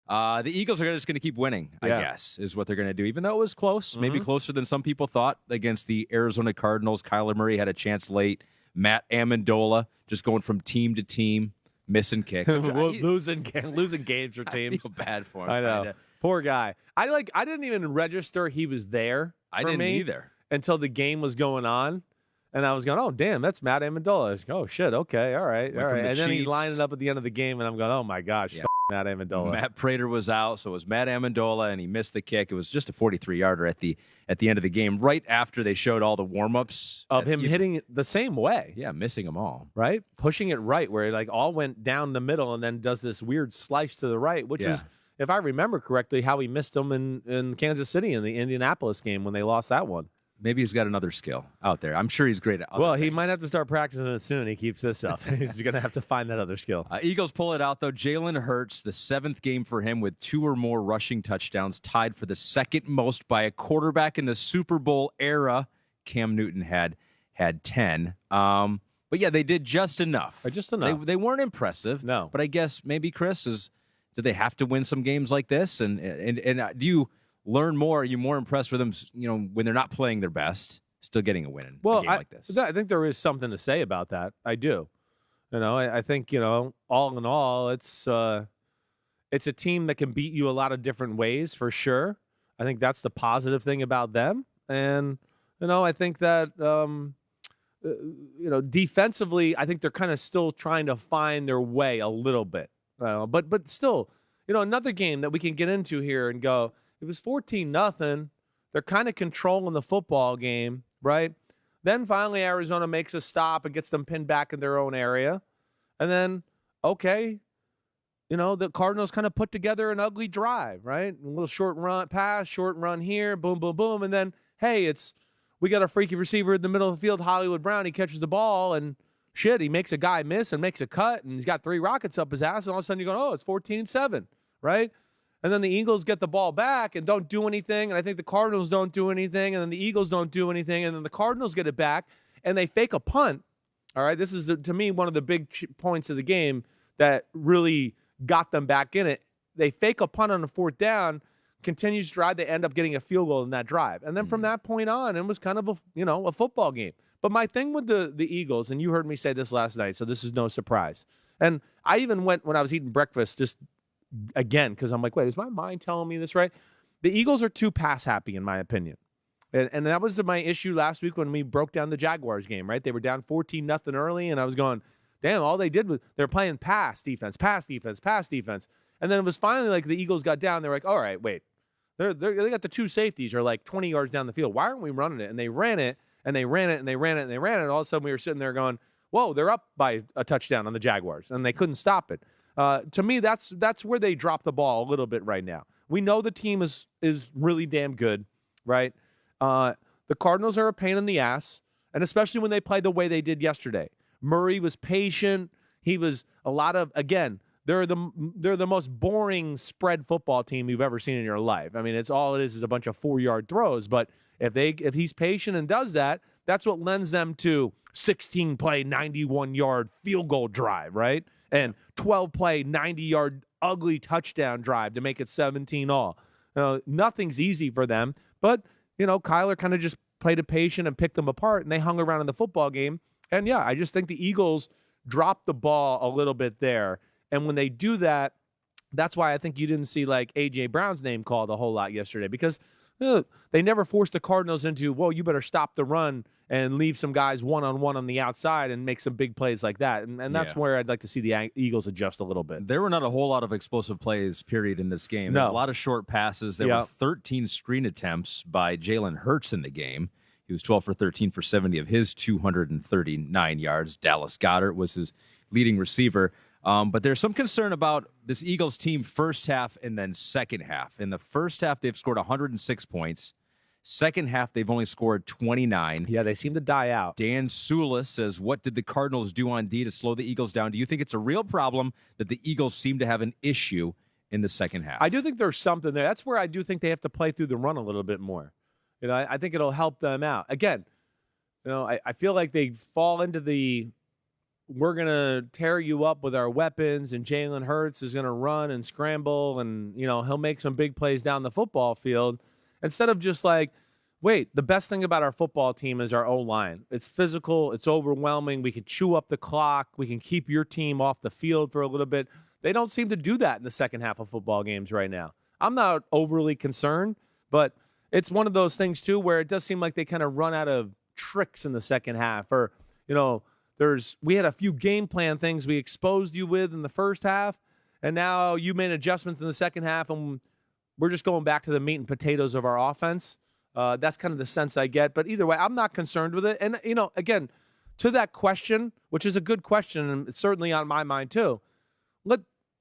The Eagles are just going to keep winning, I guess, is what they're going to do, even though it was close, maybe closer than some people thought against the Arizona Cardinals. Kyler Murray had a chance late. Matt Amendola just going from team to team, missing kicks. losing games for teams. I feel bad for him. I know. Kinda. Poor guy. I didn't even register he was there. I didn't either. Until the game was going on. And I was going, oh, damn, that's Matt Amendola. I was going, oh, shit, okay, all right. And then he's lining up at the end of the game, and I'm going, oh, my gosh, Matt Amendola. Matt Prater was out, so it was Matt Amendola, and he missed the kick. It was just a 43-yarder at the end of the game, right after they showed all the warm-ups. Of him hitting it the same way. Yeah, missing them all. Right? Pushing it right, where it all went down the middle and then does this weird slice to the right, which is, if I remember correctly, how he missed them in Kansas City in the Indianapolis game when they lost that one. Maybe he's got another skill out there. I'm sure he's great at other things. He might have to start practicing it soon. He keeps this up. He's going to have to find that other skill. Eagles pull it out, though. Jalen Hurts, the 7th game for him with 2 or more rushing touchdowns, tied for the second most by a quarterback in the Super Bowl era. Cam Newton had 10. But, yeah, they did just enough. Just enough. They weren't impressive. No. But I guess maybe, Chris, do they have to win some games like this? And do you learn more? Are you more impressed with them, when they're not playing their best, still getting a win in a game like this? I think there is something to say about that. I do. I think, all in all, it's a team that can beat you a lot of different ways for sure. I think that's the positive thing about them. And, I think that, defensively, I think they're kind of still trying to find their way a little bit. But still, another game that we can get into here and go, it was 14-0. They're kind of controlling the football game, right? Then finally Arizona makes a stop and gets them pinned back in their own area. And then, the Cardinals kind of put together an ugly drive, right? A little short run pass, short run here, boom, boom, boom. And then, hey, we got a freaky receiver in the middle of the field, Hollywood Brown. He catches the ball and shit, he makes a guy miss and makes a cut, and he's got 3 rockets up his ass, and all of a sudden you're going, oh, it's 14-7, right? And then the Eagles get the ball back and don't do anything. And I think the Cardinals don't do anything. And then the Eagles don't do anything. And then the Cardinals get it back and they fake a punt. All right. This is, to me, one of the big points of the game that really got them back in it. They fake a punt on the 4th down, continues to drive. They end up getting a field goal in that drive. And then from that point on, it was kind of a football game. But my thing with the Eagles, and you heard me say this last night, so this is no surprise. And I even went when I was eating breakfast just again, because I'm like, wait, is my mind telling me this right? The Eagles are too pass happy, in my opinion. And that was my issue last week when we broke down the Jaguars game, right? They were down 14-0 early, and I was going, damn, all they did was they're playing pass defense. And then it was finally like the Eagles got down. They're like, all right, wait. They got the 2 safeties are like 20 yards down the field. Why aren't we running it? And they ran it, and they ran it, and they ran it, and they ran it. And all of a sudden we were sitting there going, whoa, they're up by a touchdown on the Jaguars, and they couldn't stop it. To me, that's where they drop the ball a little bit right now. We know the team is really damn good, right? The Cardinals are a pain in the ass, and especially when they play the way they did yesterday. Murray was patient. He was they're the most boring spread football team you've ever seen in your life. I mean, it is a bunch of 4-yard throws, but if he's patient and does that, that's what lends them to 16-play, 91-yard field goal drive, right? And 12-play, 90-yard ugly touchdown drive to make it 17-all. Nothing's easy for them. But, Kyler kind of just played it patient and picked them apart, and they hung around in the football game. And, yeah, I just think the Eagles dropped the ball a little bit there. And when they do that, that's why I think you didn't see, like, A.J. Brown's name called a whole lot yesterday, because they never forced the Cardinals into, whoa, you better stop the run and leave some guys one-on-one on the outside and make some big plays like that. And that's where I'd like to see the Eagles adjust a little bit. There were not a whole lot of explosive plays, period, in this game. No. There were a lot of short passes. There were 13 screen attempts by Jalen Hurts in the game. He was 12 for 13 for 70 of his 239 yards. Dallas Goedert was his leading receiver. But there's some concern about this Eagles team first half and then second half. In the first half, they've scored 106 points. Second half, they've only scored 29. Yeah, they seem to die out. Dan Sulis says, what did the Cardinals do on D to slow the Eagles down? Do you think it's a real problem that the Eagles seem to have an issue in the second half? I do think there's something there. That's where I do think they have to play through the run a little bit more. I think it'll help them out. Again, I feel like they fall into the we're going to tear you up with our weapons, and Jalen Hurts is going to run and scramble, and, he'll make some big plays down the football field, instead of just like, wait, the best thing about our football team is our O-line. It's physical. It's overwhelming. We can chew up the clock. We can keep your team off the field for a little bit. They don't seem to do that in the second half of football games right now. I'm not overly concerned, but it's one of those things, too, where it does seem like they kind of run out of tricks in the second half. Or, we had a few game plan things we exposed you with in the first half, and now you made adjustments in the second half, and we're just going back to the meat and potatoes of our offense. That's kind of the sense I get. But either way, I'm not concerned with it. And, again, to that question, which is a good question, and it's certainly on my mind too,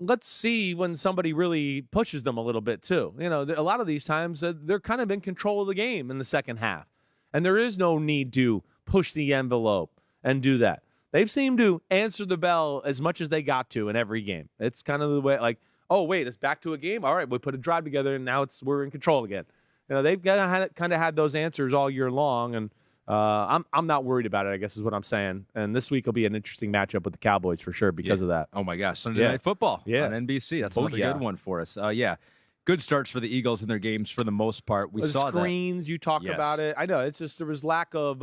let's see when somebody really pushes them a little bit too. A lot of these times they're kind of in control of the game in the second half. And there is no need to push the envelope and do that. They've seemed to answer the bell as much as they got to in every game. It's kind of the way, like, oh, wait, it's back to a game? All right, we put a drive together, and now we're in control again. They've kind of had those answers all year long, and I'm not worried about it, I guess is what I'm saying. And this week will be an interesting matchup with the Cowboys for sure because of that. Oh, my gosh. Sunday Night Football on NBC. That's another good one for us. Good starts for the Eagles in their games for the most part. We saw screens, that. You talk about it. I know. It's just there was lack of,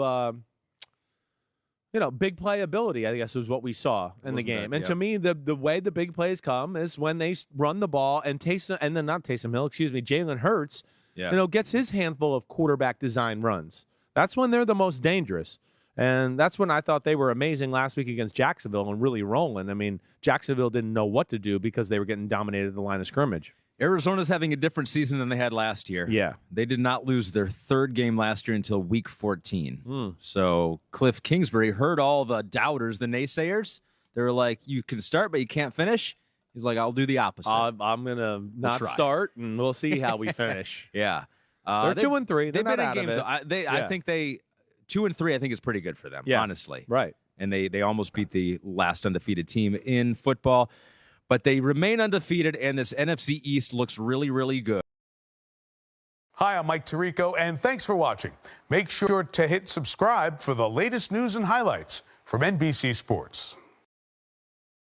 big playability, I guess, was what we saw in the game. And to me, the way the big plays come is when they run the ball and Jalen Hurts, gets his handful of quarterback design runs. That's when they're the most dangerous. And that's when I thought they were amazing last week against Jacksonville and really rolling. I mean, Jacksonville didn't know what to do because they were getting dominated at the line of scrimmage. Arizona's having a different season than they had last year. Yeah. They did not lose their third game last year until week 14. So Cliff Kingsbury heard all the doubters, the naysayers. They were like, you can start, but you can't finish. He's like, I'll do the opposite. I'm going to not start, and we'll see how we finish. Yeah. They're 2-3. They've been in games. I think 2-3, I think is pretty good for them, honestly. Right. And they almost beat the last undefeated team in football. But they remain undefeated, and this NFC East looks really, really good. Hi, I'm Mike Tirico, and thanks for watching. Make sure to hit subscribe for the latest news and highlights from NBC Sports.